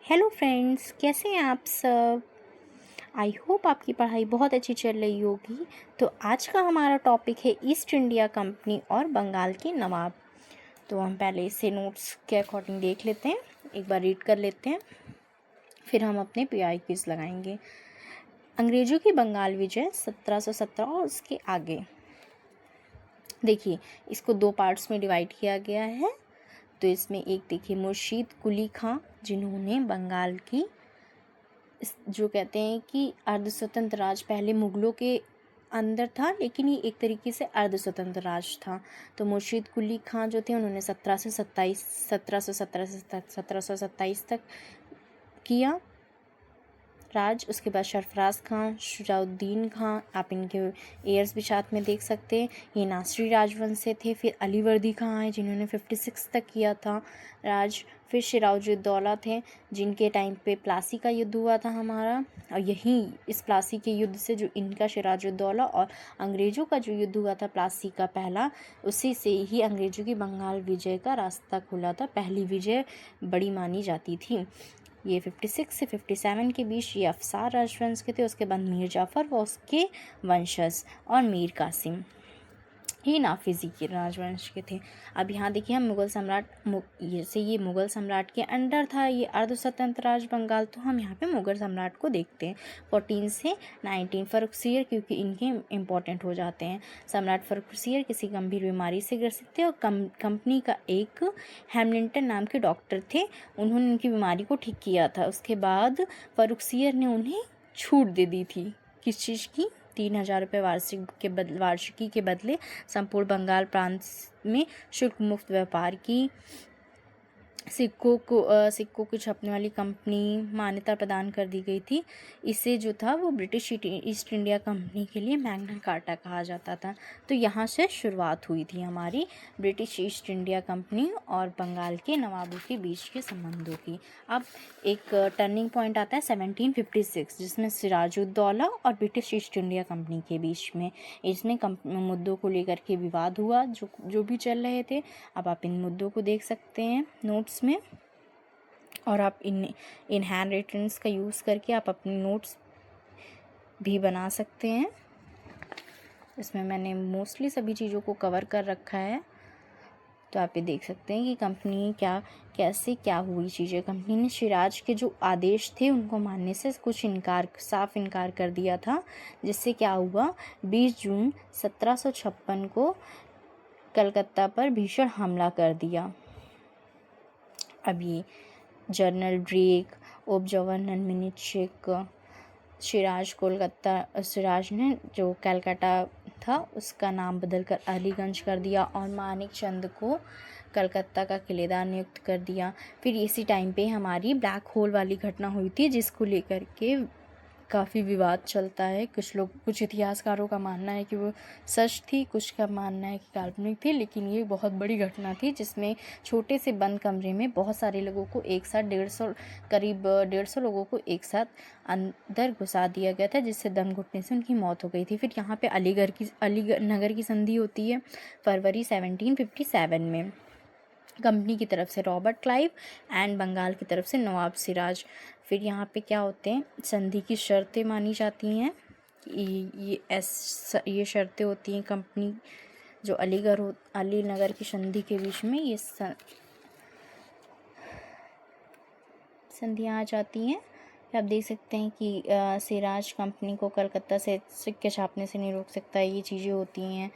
Hello friends, कैसे हैं आप सब। आई होप आपकी पढ़ाई बहुत अच्छी चल रही होगी। तो आज का हमारा टॉपिक है ईस्ट इंडिया कंपनी और बंगाल के नवाब। तो हम पहले इसे नोट्स के अकॉर्डिंग देख लेते हैं, एक बार रीड कर लेते हैं, फिर हम अपने पीआई क्विज लगाएंगे। अंग्रेजों की बंगाल विजय 1717 और उसके आगे। देखिए, इसको दो पार्ट्स में डिवाइड किया गया है। तो इसमें एक देखिए मुर्शीद कुली खां, जिन्होंने बंगाल की जो कहते हैं कि अर्ध स्वतंत्र राज, पहले मुगलों के अंदर था लेकिन ये एक तरीके से अर्ध स्वतंत्र राज था। तो मुर्शीद कुली खां जो थे उन्होंने 1727 तक किया राज। उसके बाद सरफराज खां, शुजाउद्दीन खां, आप इनके एयर्स भी साथ में देख सकते हैं, ये नासरी राजवंश से थे। फिर अलीवर्दी खां आए जिन्होंने 56 तक किया था राज। फिर सिराजुद्दौला थे जिनके टाइम पे प्लासी का युद्ध हुआ था हमारा, और यहीं इस प्लासी के युद्ध से जो इनका सिराजुद्दौला और अंग्रेज़ों का जो युद्ध हुआ था प्लासी का पहला, उसी से ही अंग्रेज़ों की बंगाल विजय का रास्ता खुला था। पहली विजय बड़ी मानी जाती थी। ये 56 से 57 के बीच ये अफसार राजवंश के थे। उसके बाद मीर जाफ़र व उसके वंशज और मीर कासिम ये नाफिजी के राजवंश के थे। अब यहाँ देखिए हम मुग़ल सम्राट ये मुग़ल सम्राट के अंडर था ये अर्ध स्वतंत्र राज बंगाल। तो हम यहाँ पे मुग़ल सम्राट को देखते हैं 14 से 19 फर्रुखसियर, क्योंकि इनके इम्पोर्टेंट हो जाते हैं। सम्राट फर्रुखसियर किसी गंभीर बीमारी से ग्रसित थे और कंपनी का एक हैमिल्टन नाम के डॉक्टर थे, उन्होंने उनकी बीमारी को ठीक किया था। उसके बाद फर्रुखसियर ने उन्हें छूट दे दी थी, किस चीज़ की, 3000 रुपये वार्षिकी के बदले संपूर्ण बंगाल प्रांत में शुल्क मुक्त व्यापार की, सिक्कों को छपने वाली कंपनी मान्यता प्रदान कर दी गई थी। इसे जो था वो ब्रिटिश ईस्ट इंडिया कंपनी के लिए मैग्ना कार्टा कहा जाता था। तो यहाँ से शुरुआत हुई थी हमारी ब्रिटिश ईस्ट इंडिया कंपनी और बंगाल के नवाबों के बीच के संबंधों की। अब एक टर्निंग पॉइंट आता है 1756, जिसमें सिराजुद्दौला और ब्रिटिश ईस्ट इंडिया कंपनी के बीच में इसमें मुद्दों को लेकर के विवाद हुआ जो भी चल रहे थे। अब आप इन मुद्दों को देख सकते हैं नोट्स में, और आप इन हैंड रिटन्स का यूज़ करके आप अपने नोट्स भी बना सकते हैं। इसमें मैंने मोस्टली सभी चीज़ों को कवर कर रखा है। तो आप ये देख सकते हैं कि कंपनी कैसे क्या हुई चीज़ें। कंपनी ने सिराज के जो आदेश थे उनको मानने से कुछ साफ इनकार कर दिया था, जिससे क्या हुआ, 20 जून 1756 को कलकत्ता पर भीषण हमला कर दिया। अब ये जनरल ड्रेक, उप गवर्नर मिनिचिक, सिराज ने जो कलकत्ता था उसका नाम बदलकर अलीगंज कर दिया और मानिक चंद को कलकत्ता का किलेदार नियुक्त कर दिया। फिर इसी टाइम पे हमारी ब्लैक होल वाली घटना हुई थी, जिसको लेकर के काफ़ी विवाद चलता है। कुछ इतिहासकारों का मानना है कि वो सच थी, कुछ का मानना है कि काल्पनिक थी, लेकिन ये बहुत बड़ी घटना थी जिसमें छोटे से बंद कमरे में बहुत सारे लोगों को एक साथ करीब 150 लोगों को एक साथ अंदर घुसा दिया गया था, जिससे दम घुटने से उनकी मौत हो गई थी। फिर यहाँ पे अलीगढ़ नगर की संधि होती है फरवरी 1757 में, कंपनी की तरफ से रॉबर्ट क्लाइव एंड बंगाल की तरफ से नवाब सिराज। फिर यहाँ पे क्या होते हैं, संधि की शर्तें मानी जाती हैं। ये शर्तें होती हैं कंपनी जो अली नगर की संधि के बीच में ये संधियाँ आ जाती हैं। आप देख सकते हैं कि सिराज कंपनी को कलकत्ता से सिक्के छापने से नहीं रोक सकता, ये चीज़ें होती हैं।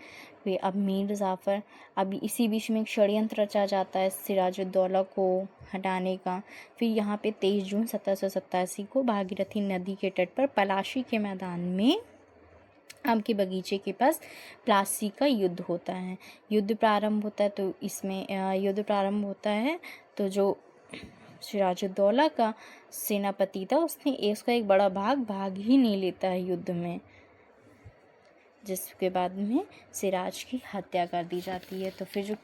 फिर अब मीर जाफ़र, अब इसी बीच में एक षड्यंत्र रचा जाता है सिराजुद्दौला को हटाने का। फिर यहाँ पे 23 जून 1787 को भागीरथी नदी के तट पर पलाशी के मैदान में आम के बगीचे के पास प्लासी का युद्ध होता है। युद्ध प्रारंभ होता है तो जो सिराजुद्दौला का सेनापति था उसका एक बड़ा भाग ही नहीं लेता है युद्ध में, जिसके बाद में सिराज की हत्या कर दी जाती है। तो फिर जो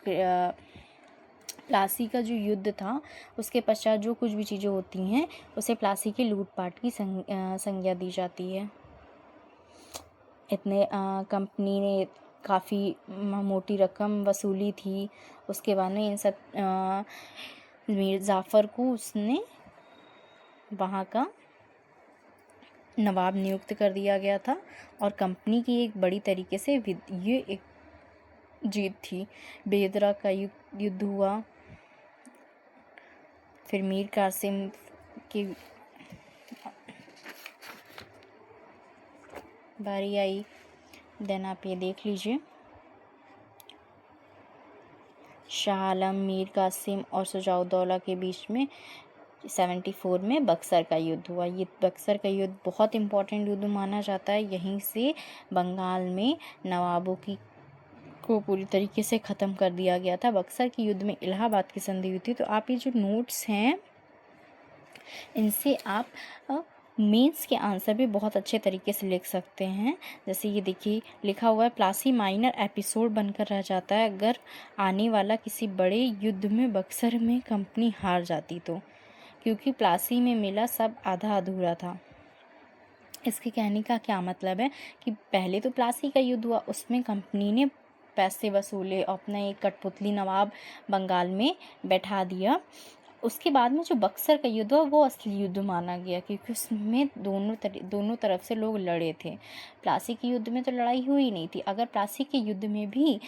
प्लासी का जो युद्ध था उसके पश्चात जो कुछ भी चीज़ें होती हैं उसे प्लासी के लूटपाट की संज्ञा दी जाती है। इतने कंपनी ने काफ़ी मोटी रकम वसूली थी। उसके बाद में इन सब मीर जाफ़र को उसने वहाँ का नवाब नियुक्त कर दिया गया था और कंपनी की एक बड़ी तरीके से ये एक जीत थी। बेदरा का युद्ध हुआ, फिर मीर कासिम की बारी आई। देन आप ये देख लीजिए, शाह आलम, मीर कासिम और शुजाउद्दौला के बीच में 74 में बक्सर का युद्ध हुआ। ये बक्सर का युद्ध बहुत इम्पोर्टेंट युद्ध माना जाता है। यहीं से बंगाल में नवाबों को पूरी तरीके से ख़त्म कर दिया गया था। बक्सर के युद्ध में इलाहाबाद की संधि हुई थी। तो आप ये जो नोट्स हैं, इनसे आप मेंस के आंसर भी बहुत अच्छे तरीके से लिख सकते हैं। जैसे ये देखिए, लिखा हुआ है प्लासी माइनर एपिसोड बनकर रह जाता है अगर आने वाला किसी बड़े युद्ध में बक्सर में कंपनी हार जाती तो, क्योंकि प्लासी में मिला सब आधा अधूरा था। इसके कहने का क्या मतलब है कि पहले तो प्लासी का युद्ध हुआ, उसमें कंपनी ने पैसे वसूले, अपना एक कठपुतली नवाब बंगाल में बैठा दिया। उसके बाद में जो बक्सर का युद्ध हुआ वो असली युद्ध माना गया, क्योंकि उसमें दोनों तरफ से लोग लड़े थे। प्लासी के युद्ध में तो लड़ाई हुई नहीं थी। अगर प्लासी के युद्ध में भी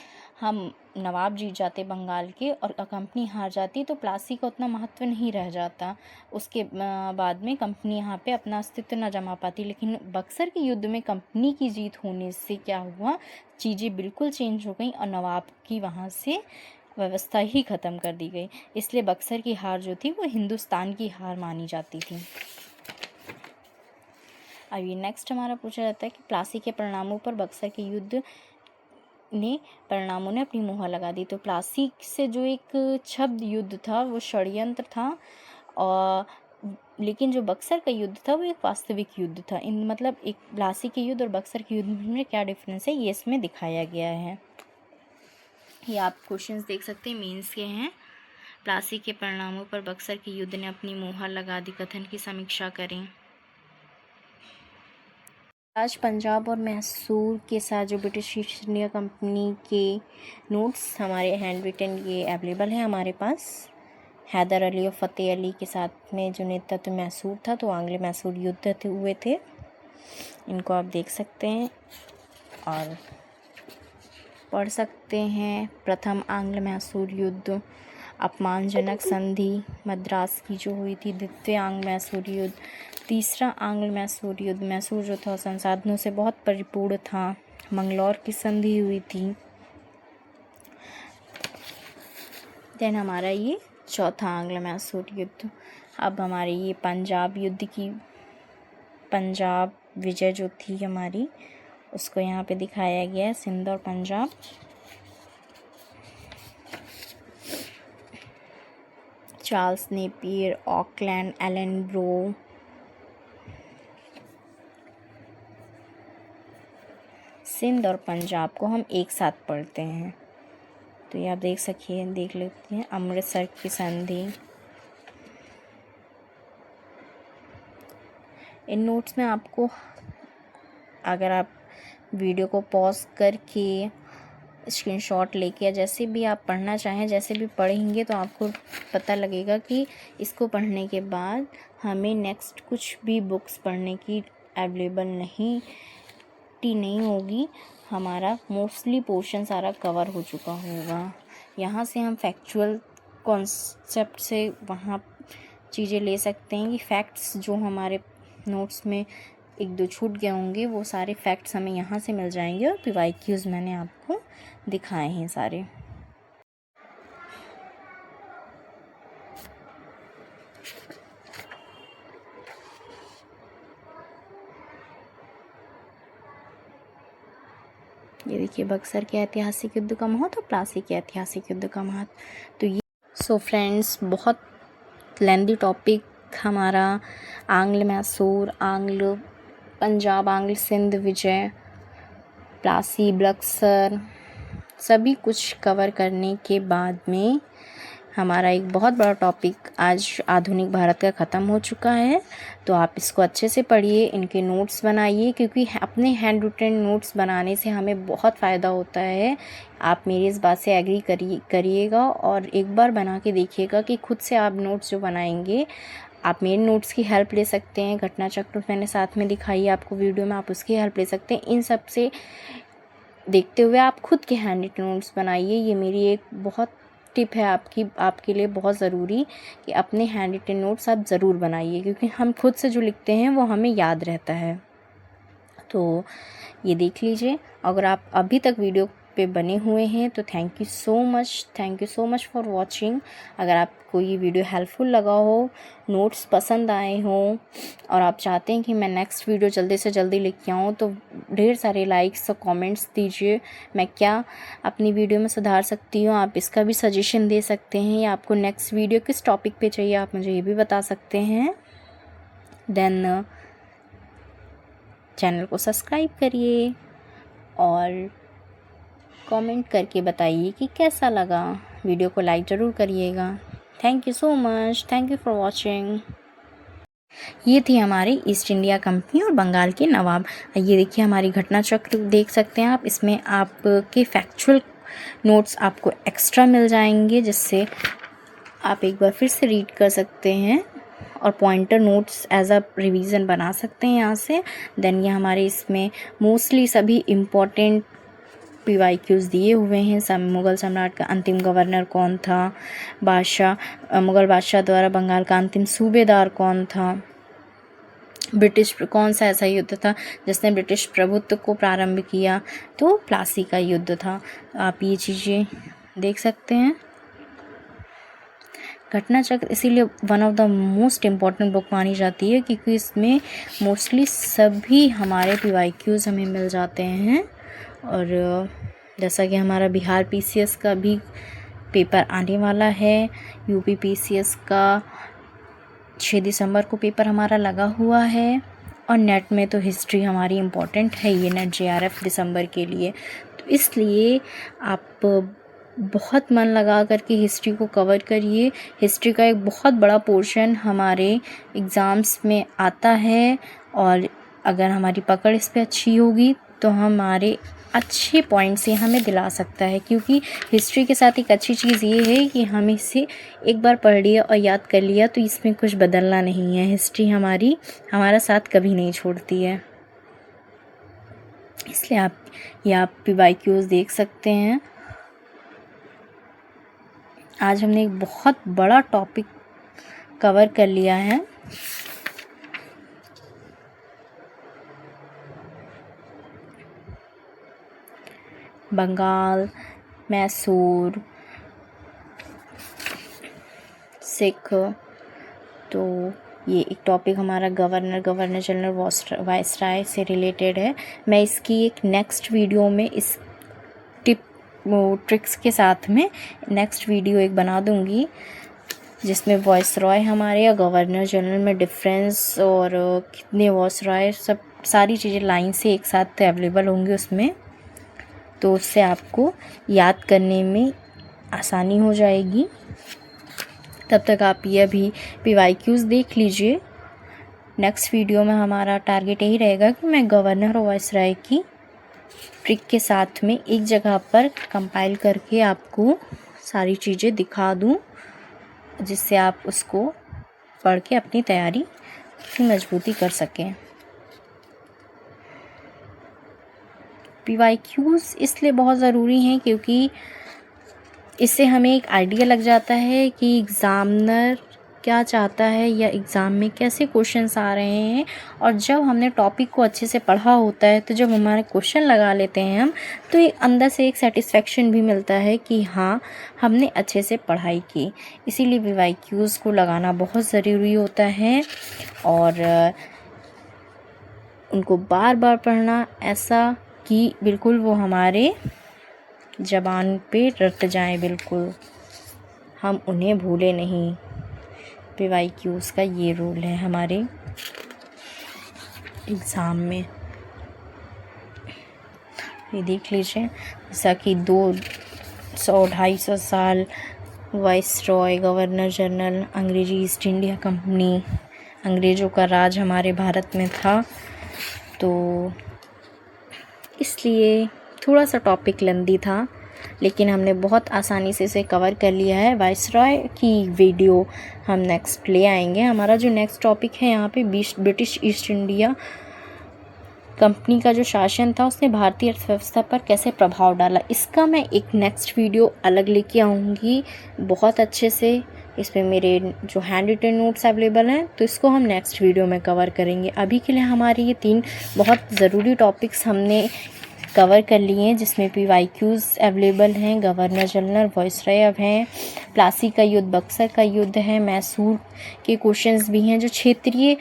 हम नवाब जीत जाते बंगाल के और कंपनी हार जाती तो प्लासी का उतना महत्व नहीं रह जाता। उसके बाद में कंपनी यहाँ पे अपना अस्तित्व न जमा पाती। लेकिन बक्सर के युद्ध में कंपनी की जीत होने से क्या हुआ, चीज़ें बिल्कुल चेंज हो गई और नवाब की वहाँ से व्यवस्था ही ख़त्म कर दी गई। इसलिए बक्सर की हार जो थी वो हिंदुस्तान की हार मानी जाती थी। अब ये नेक्स्ट हमारा पूछा जाता है कि प्लासी के परिणामों पर बक्सर के युद्ध परिणामों ने अपनी मुहर लगा दी। तो प्लासी से जो एक छद्म युद्ध था वो षड्यंत्र था, और लेकिन जो बक्सर का युद्ध था वो एक वास्तविक युद्ध था। मतलब एक प्लासी के युद्ध और बक्सर के युद्ध में क्या डिफरेंस है ये इसमें दिखाया गया है। ये आप क्वेश्चंस देख सकते हैं, मेंस के हैं। प्लासी के परिणामों पर बक्सर के युद्ध ने अपनी मुहर लगा दी, कथन की समीक्षा करें। आज पंजाब और मैसूर के साथ जो ब्रिटिश ईस्ट इंडिया कंपनी के नोट्स हमारे हैंड रिटन ये अवेलेबल है हमारे पास। हैदर अली और फ़तेह अली के साथ में जो नेतृत्व मैसूर था, तो आंग्ल मैसूर युद्ध हुए थे। इनको आप देख सकते हैं और पढ़ सकते हैं। प्रथम आंग्ल मैसूर युद्ध, अपमानजनक संधि मद्रास की जो हुई थी। द्वितीय आंग्ल मैसूर युद्ध, तीसरा आंग्ल मैसूर युद्ध, मैसूर जो था संसाधनों से बहुत परिपूर्ण था। मंगलौर की संधि हुई थी। देन हमारा ये चौथा आंग्ल मैसूर युद्ध। अब हमारी ये पंजाब युद्ध की पंजाब विजय जो थी हमारी, उसको यहाँ पे दिखाया गया है, सिंध और Punjab. Charles Napier, Auckland, Ellenborough, Sindh और पंजाब को हम एक साथ पढ़ते हैं। तो ये आप देख लेते हैं। अमृतसर की संधि। इन नोट्स में आपको, अगर आप वीडियो को पॉज करके स्क्रीनशॉट लेके या जैसे भी आप पढ़ना चाहें, जैसे भी पढ़ेंगे तो आपको पता लगेगा कि इसको पढ़ने के बाद हमें नेक्स्ट कुछ भी बुक्स पढ़ने की अवेलेबल नहीं होगी। हमारा मोस्टली पोर्शन सारा कवर हो चुका होगा। यहाँ से हम फैक्चुअल कॉन्सेप्ट से वहाँ चीज़ें ले सकते हैं कि फैक्ट्स जो हमारे नोट्स में एक दो छूट गए होंगे वो सारे फैक्ट्स हमें यहाँ से मिल जाएंगे। और PYQs मैंने आपको दिखाए हैं सारे। ये देखिए, बक्सर के ऐतिहासिक युद्ध का महत्व, प्लासी के ऐतिहासिक युद्ध का महत्व। तो ये सो फ्रेंड्स, बहुत लेंदी टॉपिक हमारा आंग्ल मैसूर, आंग्ल पंजाब, आंग्ल सिंध विजय, प्लासी, बक्सर, सभी कुछ कवर करने के बाद में हमारा एक बहुत बड़ा टॉपिक आज आधुनिक भारत का ख़त्म हो चुका है। तो आप इसको अच्छे से पढ़िए, इनके नोट्स बनाइए, क्योंकि अपने हैंड रिटन नोट्स बनाने से हमें बहुत फ़ायदा होता है। आप मेरी इस बात से एग्री करिएगा और एक बार बना के देखिएगा कि खुद से आप नोट्स जो बनाएंगे आप मेरे नोट्स की हेल्प ले सकते हैं। घटना चक्र मैंने साथ में दिखाई है आपको वीडियो में, आप उसकी हेल्प ले सकते हैं। इन सब से देखते हुए आप खुद के हैंड रिटन नोट्स बनाइए। ये मेरी एक बहुत टिप है आपके लिए बहुत ज़रूरी, कि अपने हैंड रिटन नोट्स आप ज़रूर बनाइए, क्योंकि हम खुद से जो लिखते हैं वो हमें याद रहता है। तो ये देख लीजिए। अगर आप अभी तक वीडियो पे बने हुए हैं तो thank you so much for watching. अगर आपको ये वीडियो हेल्पफुल लगा हो, नोट्स पसंद आए हों और आप चाहते हैं कि मैं नेक्स्ट वीडियो जल्दी से जल्दी लेके आऊँ, तो ढेर सारे लाइक्स और कमेंट्स दीजिए। मैं क्या अपनी वीडियो में सुधार सकती हूँ, आप इसका भी सजेशन दे सकते हैं, या आपको नेक्स्ट वीडियो किस टॉपिक पे चाहिए आप मुझे ये भी बता सकते हैं। देन चैनल को सब्सक्राइब करिए और कमेंट करके बताइए कि कैसा लगा। वीडियो को लाइक ज़रूर करिएगा। Thank you so much, thank you for watching. ये थी हमारी ईस्ट इंडिया कंपनी और बंगाल के नवाब। ये देखिए हमारी घटना चक्र देख सकते हैं आप। इसमें आपके फैक्चुअल नोट्स आपको एक्स्ट्रा मिल जाएंगे, जिससे आप एक बार फिर से रीड कर सकते हैं और pointer notes as a revision बना सकते हैं यहाँ से। देन ये हमारे इसमें मोस्टली सभी इम्पोर्टेंट PYQs दिए हुए हैं। मुग़ल सम्राट का अंतिम गवर्नर कौन था, मुग़ल बादशाह द्वारा बंगाल का अंतिम सूबेदार कौन था, ब्रिटिश कौन सा ऐसा युद्ध था जिसने ब्रिटिश प्रभुत्व को प्रारंभ किया, तो प्लासी का युद्ध था। आप ये चीज़ें देख सकते हैं। घटना चक्र इसीलिए one of the most important book मानी जाती है, क्योंकि इसमें मोस्टली सभी हमारे PYQs हमें मिल जाते हैं। और जैसा कि हमारा बिहार PCS का भी पेपर आने वाला है, UP PCS का 6 दिसंबर को पेपर हमारा लगा हुआ है, और नेट में तो हिस्ट्री हमारी इम्पॉर्टेंट है, ये नेट JRF दिसंबर के लिए। तो इसलिए आप बहुत मन लगा करके हिस्ट्री को कवर करिए। हिस्ट्री का एक बहुत बड़ा पोर्शन हमारे एग्ज़ाम्स में आता है, और अगर हमारी पकड़ इस पे अच्छी होगी तो हमारे अच्छे पॉइंट से हमें दिला सकता है। क्योंकि हिस्ट्री के साथ एक अच्छी चीज़ ये है कि हम इसे एक बार पढ़ लिया और याद कर लिया तो इसमें कुछ बदलना नहीं है। हिस्ट्री हमारा साथ कभी नहीं छोड़ती है। इसलिए आप PYQs देख सकते हैं। आज हमने एक बहुत बड़ा टॉपिक कवर कर लिया है। बंगाल, मैसूर, सिख, तो ये एक टॉपिक हमारा गवर्नर जनरल वायसराय से रिलेटेड है। मैं इसकी एक नेक्स्ट वीडियो में इस ट्रिक्स के साथ में नेक्स्ट वीडियो एक बना दूंगी, जिसमें वॉइसरॉय हमारे या गवर्नर जनरल में डिफरेंस और कितने वॉइसरॉय, सब सारी चीज़ें लाइन से एक साथ अवेलेबल होंगी उसमें। तो उससे आपको याद करने में आसानी हो जाएगी। तब तक आप ये अभी PYQs देख लीजिए। नेक्स्ट वीडियो में हमारा टारगेट यही रहेगा कि मैं गवर्नर और वायसराय की ट्रिक के साथ में एक जगह पर कंपाइल करके आपको सारी चीज़ें दिखा दूं, जिससे आप उसको पढ़ के अपनी तैयारी की मजबूती कर सकें। PYQs इसलिए बहुत ज़रूरी हैं क्योंकि इससे हमें एक आइडिया लग जाता है कि एग्ज़ामिनर क्या चाहता है या एग्ज़ाम में कैसे क्वेश्चंस आ रहे हैं। और जब हमने टॉपिक को अच्छे से पढ़ा होता है तो जब हमारे क्वेश्चन लगा लेते हैं हम, तो एक अंदर से एक सेटिस्फेक्शन भी मिलता है कि हाँ, हमने अच्छे से पढ़ाई की। इसीलिए PYQs को लगाना बहुत ज़रूरी होता है और उनको बार बार पढ़ना, ऐसा कि बिल्कुल वो हमारे ज़बान पे रट जाएं, बिल्कुल हम उन्हें भूले नहीं। PYQs का ये रूल है हमारे एग्ज़ाम में। ये देख लीजिए, जैसा कि 200-250 साल वाइसरॉय, गवर्नर जनरल, अंग्रेजी ईस्ट इंडिया कंपनी, अंग्रेज़ों का राज हमारे भारत में था। तो इसलिए थोड़ा सा टॉपिक लेंदी था, लेकिन हमने बहुत आसानी से इसे कवर कर लिया है। वाइसरॉय की वीडियो हम नेक्स्ट ले आएंगे। हमारा जो नेक्स्ट टॉपिक है यहाँ पे ब्रिटिश ईस्ट इंडिया कंपनी का जो शासन था उसने भारतीय अर्थव्यवस्था पर कैसे प्रभाव डाला, इसका मैं एक नेक्स्ट वीडियो अलग लेके आऊँगी बहुत अच्छे से। इसमें मेरे जो हैंड रिटन नोट्स अवेलेबल हैं, तो इसको हम नेक्स्ट वीडियो में कवर करेंगे। अभी के लिए हमारे ये 3 बहुत ज़रूरी टॉपिक्स हमने कवर कर लिए हैं, जिसमें PYQs अवेलेबल हैं, गवर्नर जनरल, वाइसरॉय हैं, प्लासी का युद्ध, बक्सर का युद्ध है, मैसूर के क्वेश्चंस भी हैं, जो क्षेत्रीय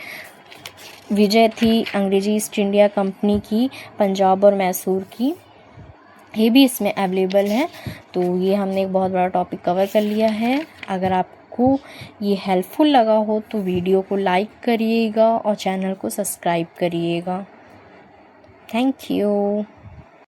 विजय थी अंग्रेजी ईस्ट इंडिया कंपनी की पंजाब और मैसूर की, ये भी इसमें अवेलेबल है। तो ये हमने एक बहुत बड़ा टॉपिक कवर कर लिया है। अगर आपको ये हेल्पफुल लगा हो तो वीडियो को लाइक करिएगा और चैनल को सब्सक्राइब करिएगा। Thank you.